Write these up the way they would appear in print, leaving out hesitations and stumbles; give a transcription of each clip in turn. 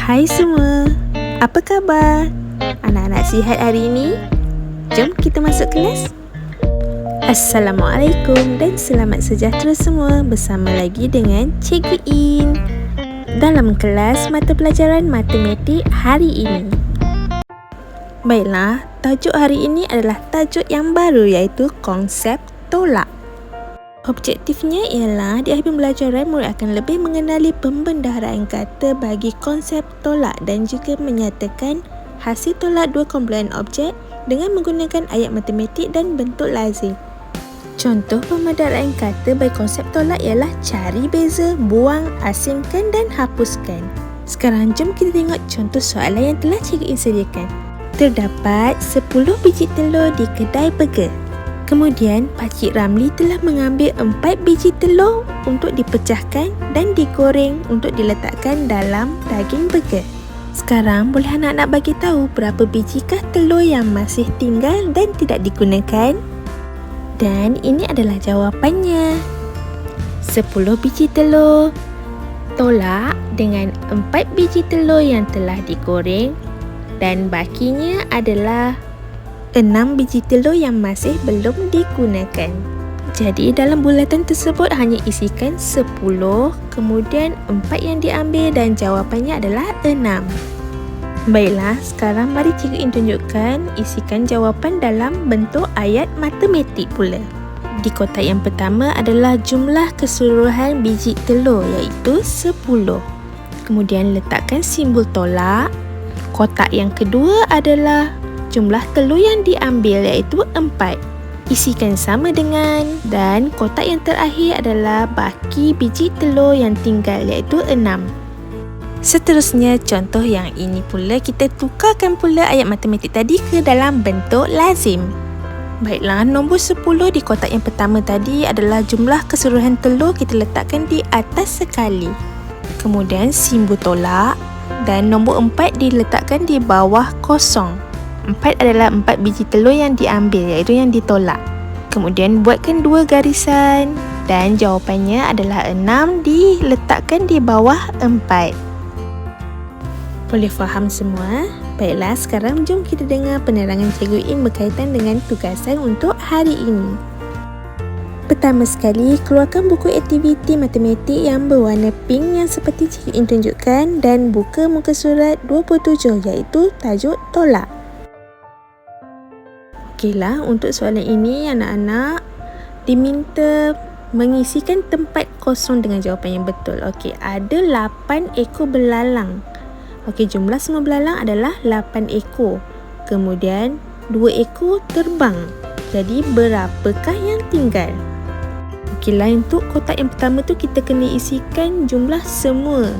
Hai semua, apa khabar? Anak-anak sihat hari ini? Jom kita masuk kelas. Assalamualaikum dan selamat sejahtera semua. Bersama lagi dengan Cikgu In dalam kelas mata pelajaran matematik hari ini. Baiklah, tajuk hari ini adalah tajuk yang baru, iaitu konsep tolak. Objektifnya ialah di akhir pembelajaran murid akan lebih mengenali pembendaharaan kata bagi konsep tolak dan juga menyatakan hasil tolak dua komponen objek dengan menggunakan ayat matematik dan bentuk lazim. Contoh pembendaharaan kata bagi konsep tolak ialah cari beza, buang, asingkan dan hapuskan. Sekarang jom kita tengok contoh soalan yang telah Cikgu In sediakan. Terdapat 10 biji telur di kedai burger. Kemudian, Pakcik Ramli telah mengambil 4 biji telur untuk dipecahkan dan digoreng untuk diletakkan dalam daging burger. Sekarang, boleh anak-anak bagi tahu berapa bijikah telur yang masih tinggal dan tidak digunakan? Dan ini adalah jawapannya. 10 biji telur. Tolak dengan 4 biji telur yang telah digoreng dan bakinya adalah 6 biji telur yang masih belum digunakan. Jadi dalam bulatan tersebut hanya isikan 10, kemudian 4 yang diambil dan jawapannya adalah 6. Baiklah, sekarang mari Cikgu In tunjukkan isikan jawapan dalam bentuk ayat matematik pula. Di kotak yang pertama adalah jumlah keseluruhan biji telur iaitu 10. Kemudian letakkan simbol tolak. Kotak yang kedua adalah jumlah telur yang diambil iaitu 4. Isikan sama dengan, dan kotak yang terakhir adalah baki biji telur yang tinggal iaitu 6. Seterusnya contoh yang ini pula kita tukarkan pula ayat matematik tadi ke dalam bentuk lazim. Baiklah, nombor 10 di kotak yang pertama tadi adalah jumlah keseluruhan telur kita letakkan di atas sekali. Kemudian simbol tolak dan nombor 4 diletakkan di bawah kosong. 4 adalah 4 biji telur yang diambil iaitu yang ditolak. Kemudian buatkan 2 garisan dan jawapannya adalah 6 diletakkan di bawah 4. Boleh faham semua? Baiklah, sekarang jom kita dengar penerangan Cikgu In berkaitan dengan tugasan untuk hari ini. Pertama sekali, keluarkan buku aktiviti matematik yang berwarna pink yang seperti Cikgu In tunjukkan dan buka muka surat 27 iaitu tajuk tolak. Okeylah, untuk soalan ini anak-anak diminta mengisikan tempat kosong dengan jawapan yang betul. Okey, ada 8 ekor belalang. Okey, jumlah semua belalang adalah 8 ekor. Kemudian 2 ekor terbang. Jadi berapakah yang tinggal? Okeylah, untuk kotak yang pertama tu kita kena isikan jumlah semua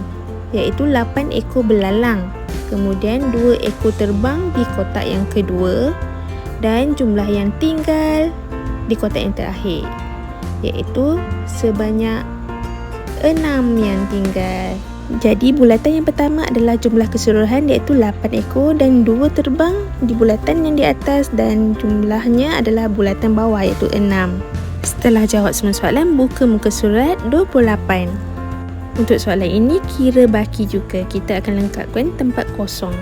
iaitu 8 ekor belalang. Kemudian 2 ekor terbang di kotak yang kedua. Dan jumlah yang tinggal di kotak yang terakhir iaitu sebanyak 6 yang tinggal. Jadi bulatan yang pertama adalah jumlah keseluruhan iaitu 8 ekor dan 2 terbang di bulatan yang di atas dan jumlahnya adalah bulatan bawah iaitu 6. Setelah jawab semua soalan, buka muka surat 28. Untuk soalan ini kira baki juga, kita akan lengkapkan tempat kosong.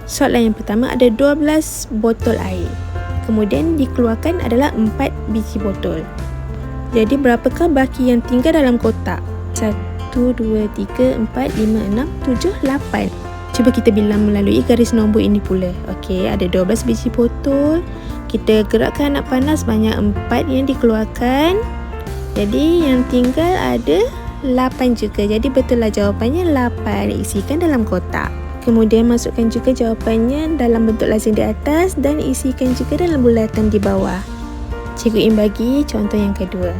Soalan yang pertama ada 12 botol air. Kemudian dikeluarkan adalah 4 biji botol. Jadi berapakah baki yang tinggal dalam kotak? 1, 2, 3, 4, 5, 6, 7, 8. Cuba kita bilang melalui garis nombor ini pula. Okey, ada 12 biji botol. Kita gerakkan anak panas banyak 4 yang dikeluarkan. Jadi yang tinggal ada 8 juga. Jadi betul lah jawapannya 8. Isikan dalam kotak. Kemudian masukkan juga jawapannya dalam bentuk lazim di atas dan isikan juga dalam bulatan di bawah. Cikgu In bagi contoh yang kedua.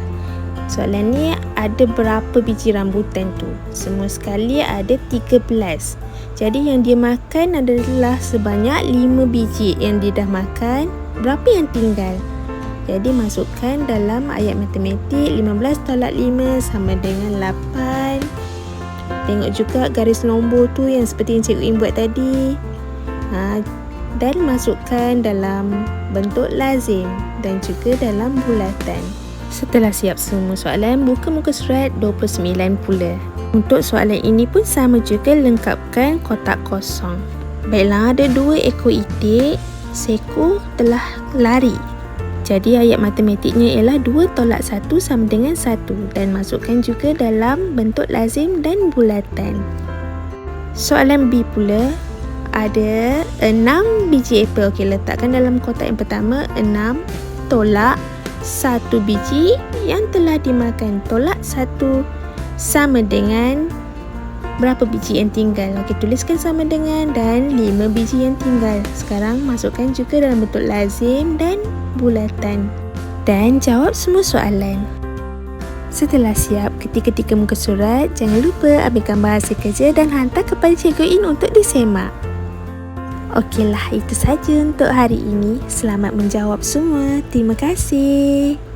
Soalan ni ada berapa biji rambutan tu? Semua sekali ada 13. Jadi yang dia makan adalah sebanyak 5 biji yang dia dah makan. Berapa yang tinggal? Jadi masukkan dalam ayat matematik 15 tolak 5 sama dengan 8. Tengok juga garis nombor tu yang seperti yang Cikgu In buat tadi. Dan masukkan dalam bentuk lazim dan juga dalam bulatan. Setelah siap semua soalan, buka muka surat 29 pula. Untuk soalan ini pun sama juga, lengkapkan kotak kosong. Baiklah, ada 2 ekor itik, seekor telah lari. Jadi ayat matematiknya ialah 2 tolak 1 sama dengan 1 dan masukkan juga dalam bentuk lazim dan bulatan. Soalan B pula, ada 6 biji apel. Okey, letakkan dalam kotak yang pertama 6 tolak 1 biji yang telah dimakan. Tolak 1 sama dengan berapa biji yang tinggal. Okey, tuliskan sama dengan dan 5 biji yang tinggal. Sekarang masukkan juga dalam bentuk lazim dan bulatan dan jawab semua soalan. Setelah siap, ketik-ketik muka surat, jangan lupa ambil gambar hasil kerja dan hantar kepada Cikgu In untuk disemak. Okeylah, itu saja untuk hari ini. Selamat menjawab semua. Terima kasih.